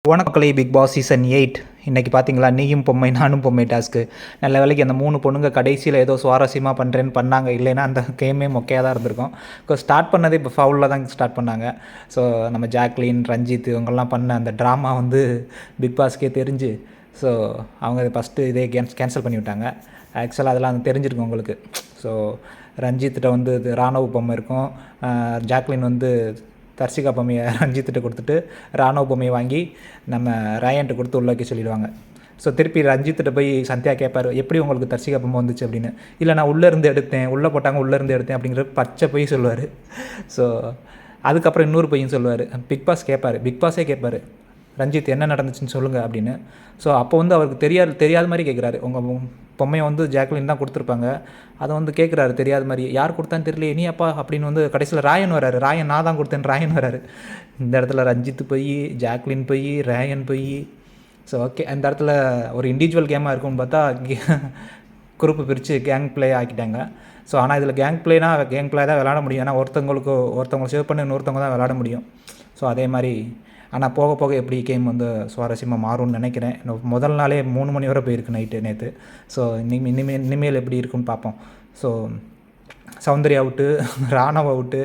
வணக்கலை big Boss season 8 இன்றைக்கி பார்த்தீங்களா, நீயும் பொம்மை நானும் பொம்மை டாஸ்க்கு. நல்ல வேலைக்கு அந்த 3 பொண்ணுங்க கடைசியில் ஏதோ சுவாரஸ்யமாக பண்ணுறேன்னு பண்ணாங்க. இல்லைன்னா அந்த கேமே மொக்கையாக தான் இருந்திருக்கும். ஸ்டார்ட் பண்ணதே இப்போ ஃபவுலில் தான் ஸ்டார்ட் பண்ணாங்க. ஸோ நம்ம ஜாக்லின், ரஞ்சித் இவங்கெல்லாம் பண்ண அந்த ட்ராமா வந்து பிக் பாஸ்க்கே தெரிஞ்சு, ஸோ அவங்க ஃபஸ்ட்டு இதே கேன்சல் பண்ணி விட்டாங்க. ஆக்சுவலாக அதெல்லாம் தெரிஞ்சிருக்கும் உங்களுக்கு. ஸோ ரஞ்சித்திட்ட வந்து ராணுவ பொம்மை இருக்கும், ஜாக்லின் வந்து தர்சிகா பொம்மையை ரஞ்சித்திட்ட கொடுத்துட்டு ராணுவ பொம்மையை வாங்கி நம்ம ராயன்ட்டு கொடுத்து உள்ளே வைக்க சொல்லிடுவாங்க. ஸோ திருப்பி ரஞ்சித்திட்ட போய் சந்தியா கேட்பார், எப்படி உங்களுக்கு தர்சிகா பொம்மை வந்துச்சு அப்படின்னு. இல்லை, நான் உள்ளேருந்து எடுத்தேன், உள்ளே போட்டாங்க உள்ளேருந்து எடுத்தேன் அப்படிங்கிற பச்சை பொய் சொல்லுவார். ஸோ அதுக்கப்புறம் இன்னொரு பொய்யும் சொல்லுவார். பிக் பாஸே கேட்பார், ரஞ்சித் என்ன நடந்துச்சுன்னு சொல்லுங்கள் அப்படின்னு. ஸோ அப்போ வந்து அவருக்கு தெரியாத மாதிரி கேட்குறாரு. உங்கள் பொம்மையை வந்து ஜாக்லின் தான் கொடுத்துருப்பாங்க, அதை வந்து கேட்குறாரு தெரியாத மாதிரி. யார் கொடுத்தான்னு தெரியல, நீ அப்பா அப்படின்னு வந்து கடைசியில் ராயன் வராரு. ராயன் நான் தான் கொடுத்தேன்னு ராயன் வராரு. இந்த இடத்துல ரஞ்சித் போய், ஜாக்லின் போய், ராயன் போய். ஸோ ஓகே, அந்த இடத்துல ஒரு இண்டிவிஜுவல் கேமாக இருக்கும்னு பார்த்தா குரூப்பு பிரித்து கேங் ப்ளே ஆக்கிட்டாங்க. ஸோ ஆனால் இதில் கேங் ப்ளே தான் விளாட முடியும். ஏன்னா ஒருத்தவங்களை சேவ் பண்ணி இன்னொருத்தவங்க தான் விளாட முடியும். ஸோ அதே மாதிரி ஆனால் போக போக எப்படி கேம் வந்து சுவாரஸ்யமாக மாறும்னு நினைக்கிறேன். முதல் நாளே 3 மணி வரை போயிருக்கு நேற்று. ஸோ இனிமேல் எப்படி இருக்குன்னு பார்ப்போம். So Soundarya out, Ranav out.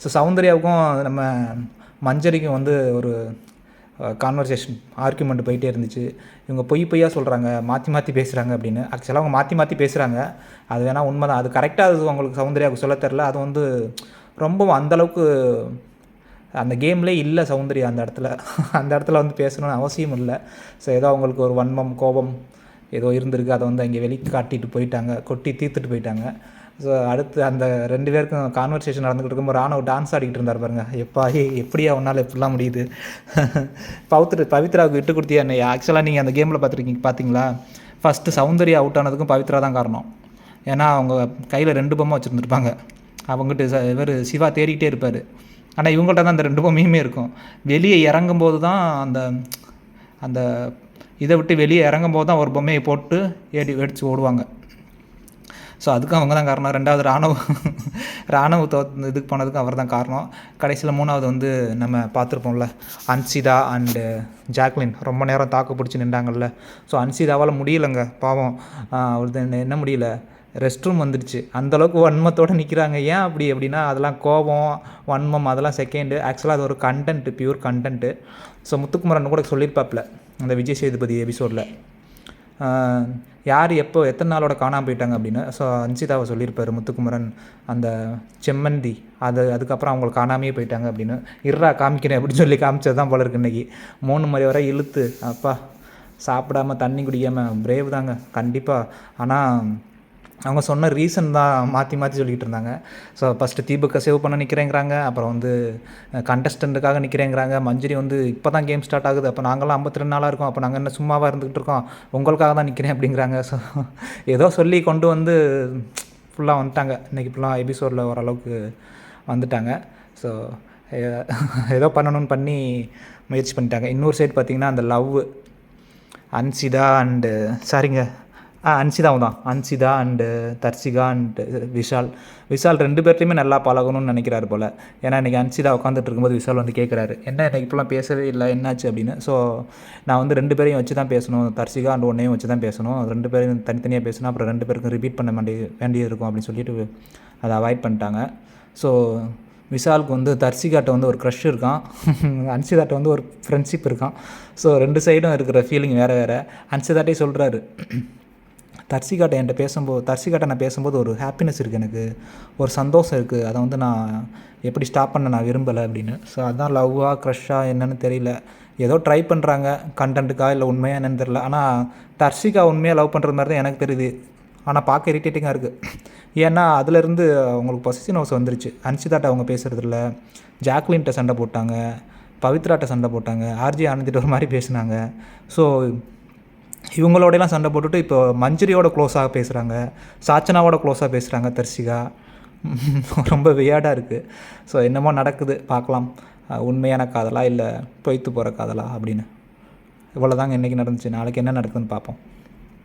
So சௌந்தர்யாவுக்கும் நம்ம மஞ்சரிக்கும் வந்து ஒரு கான்வர்சேஷன் ஆர்கியூமெண்ட் போயிட்டே இருந்துச்சு. இவங்க பொய்யாக சொல்கிறாங்க, மாற்றி பேசுகிறாங்க அப்படின்னு. ஆக்சுவலாக அவங்க மாற்றி பேசுகிறாங்க, அது வேணால் உண்மை தான். அது கரெக்டாக அது அவங்களுக்கு சௌந்தர்யாவுக்கு சொல்ல தெரில. அது வந்து ரொம்ப அந்தளவுக்கு அந்த கேம்லேயே இல்லை சௌந்தர்யா அந்த இடத்துல வந்து பேசணும்னு அவசியம் இல்லை. ஸோ ஏதோ அவங்களுக்கு ஒரு வன்மம், கோபம் ஏதோ இருந்திருக்கு, அதை வந்து அங்கே காட்டிட்டு போயிட்டாங்க, கொட்டி தீர்த்துட்டு போயிட்டாங்க. ஸோ அடுத்து அந்த 2 பேருக்கும் கான்வர்சேஷன் நடந்துக்கிட்டு இருக்கும்போது ராணுவ டான்ஸ் ஆடிக்கிட்டு இருந்தார் பாருங்க. எப்படியா உன்னால் எப்படிலாம் முடியுது. பவித்ராவுக்கு விட்டு கொடுத்தியா என்ன? ஆக்சுவலாக நீங்கள் அந்த கேமில் பார்த்தீங்களா, ஃபஸ்ட்டு சௌந்தர்யா அவுட் ஆனதுக்கும் பவித்ரா தான் காரணம். ஏன்னா அவங்க கையில் 2 பொம்மை வச்சுருந்துருப்பாங்க. அவங்ககிட்ட இவர் சிவா தேடிக்கிட்டே இருப்பார். ஆனால் இவங்கள்ட்ட தான் அந்த 2 பொம்மையுமே இருக்கும். வெளியே இறங்கும்போது தான் அந்த இதை விட்டு வெளியே இறங்கும்போது தான் ஒரு பொம்மையை போட்டு வெடித்து ஓடுவாங்க. ஸோ அதுக்கும் அவங்க தான் காரணம். 2வது ராணுவ இதுக்கு போனதுக்கும் அவர் தான் காரணம். கடைசியில் 3வது வந்து நம்ம பார்த்துருப்போம்ல, அன்சிதா அண்டு ஜாக்லின் ரொம்ப நேரம் தாக்கு பிடிச்சி நின்றாங்கல்ல. ஸோ அன்சிதாவால் முடியலைங்க பாவம். அவருக்கு என்ன முடியல, ரெஸ்ட் ரூம் வந்துடுச்சு. அந்தளவுக்கு வன்மத்தோடு நிற்கிறாங்க. ஏன் அப்படின்னா அதெல்லாம் கோபம், வன்மம் அதெல்லாம் செகண்டு. ஆக்சுவலாக அது ஒரு content, pure content. So Muthukumaran கூட சொல்லியிருப்பாப்பில் அந்த விஜய் சேதுபதி எபிசோடில், யார் எப்போ எத்தனை நாளோட காணாமல் போயிட்டாங்க அப்படின்னு. ஸோ அன்சிதாவை சொல்லியிருப்பார் முத்துக்குமரன், அந்த செம்மந்தி அதுக்கப்புறம் அவங்களை காணாமையே போயிட்டாங்க அப்படின்னு. காமிக்கிறேன் அப்படின்னு சொல்லி காமிச்சது தான் போல இருக்கு. இன்றைக்கி 3 மணி வரை இழுத்து அப்பா சாப்பிடாமல் தண்ணி குடிக்காமல் பிரேவ் தாங்க கண்டிப்பாக. ஆனால் அவங்க சொன்ன ரீசன் தான் மாற்றி சொல்லிக்கிட்டு இருந்தாங்க. ஸோ ஃபஸ்ட்டு தீபுக்கை சேவ் பண்ண நிற்கிறேங்கிறாங்க, அப்புறம் வந்து கண்டஸ்டண்ட்டுக்காக நிற்கிறேங்கிறாங்க. மஞ்சரி வந்து இப்போ தான் கேம் ஸ்டார்ட் ஆகுது, அப்போ நாங்களாம் 52 நாளாக இருக்கோம், அப்போ நாங்கள் என்ன சும்மாவாக இருந்துக்கிட்டு இருக்கோம், உங்களுக்காக தான் நிற்கிறேன் அப்படிங்கிறாங்க. ஸோ ஏதோ சொல்லி கொண்டு வந்து ஃபுல்லாக வந்துட்டாங்க. இன்றைக்கி ஃபுல்லாக எபிசோடில் ஓரளவுக்கு வந்துட்டாங்க. ஸோ ஏதோ பண்ணணும்னு பண்ணி முயற்சி பண்ணிட்டாங்க. இன்னொரு சைடு பார்த்திங்கன்னா அந்த love Anshitha and Anshitha and Dharshika and Vishal 2 பேர்ட்டையுமே நல்லா பழகணும்னு நினைக்கிறாரு போல். ஏன்னா இன்றைக்கி அன்சிதா உட்காந்துட்டு இருக்கும்போது விஷால் வந்து கேட்குறாரு, என்ன இன்றைக்கி இப்போலாம் பேசவே இல்லை, என்னாச்சு அப்படின்னு. ஸோ நான் வந்து 2 பேரையும் வச்சு தான் பேசணும், தர்சிகா அண்ட் ஒன்றையும் வச்சு தான் பேசணும், 2 பேரையும் தனித்தனியாக பேசணும், அப்புறம் 2 பேருக்கும் ரிப்பீட் பண்ண வேண்டியது இருக்கும் அப்படின்னு சொல்லிட்டு அதை அவாய்ட் பண்ணிட்டாங்க. ஸோ விஷாலுக்கு வந்து தர்சிகாட்ட வந்து ஒரு க்ரஷ் இருக்கான், அன்சிதாட்ட வந்து ஒரு ஃப்ரெண்ட்ஷிப் இருக்கான். ஸோ 2 சைடும் இருக்கிற ஃபீலிங் வேறு. அன்சிதாட்டே சொல்கிறாரு, தர்சிகாட்ட நான் பேசும்போது ஒரு ஹாப்பினஸ் இருக்குது, எனக்கு ஒரு சந்தோஷம் இருக்குது, அதை வந்து நான் எப்படி ஸ்டாப் பண்ண நான் விரும்பலை அப்படின்னு. ஸோ அதுதான் லவ்வாக க்ரஷ்ஷாக என்னென்னு தெரியல. ஏதோ ட்ரை பண்ணுறாங்க கண்டென்ட்டுக்காக, இல்லை உண்மையாக என்னென்னு தெரியல. ஆனால் தர்சிகா உண்மையாக லவ் பண்ணுற மாதிரி தான் எனக்கு தெரியுது. ஆனால் பார்க்க இரிட்டேட்டிங்காக இருக்குது. ஏன்னா அதுலேருந்து அவங்களுக்கு பொசிஷன் ஹவுஸ் வந்துருச்சு. அன்சிதாட்ட அவங்க பேசுகிறதில்ல, ஜாக்லின்கிட்ட சண்டை போட்டாங்க, பவித்ராட்ட சண்டை போட்டாங்க, ஆர்ஜி ஆனந்திட்ட ஒரு மாதிரி பேசுனாங்க. ஸோ இவங்களோடலாம் சண்டை போட்டுட்டு இப்போ மஞ்சரியோட க்ளோஸாக பேசுகிறாங்க, சாச்சனாவோட க்ளோஸாக பேசுகிறாங்க தர்சிகா. ரொம்ப வியர்டாக இருக்குது. ஸோ என்னமோ நடக்குது, பார்க்கலாம் உண்மையான காதலா இல்லை பொய்த்து போகிற காதலா அப்படின்னு. இவ்வளோ தாங்க இன்றைக்கி நடந்துச்சு. நாளைக்கு என்ன நடக்குதுன்னு பார்ப்போம்.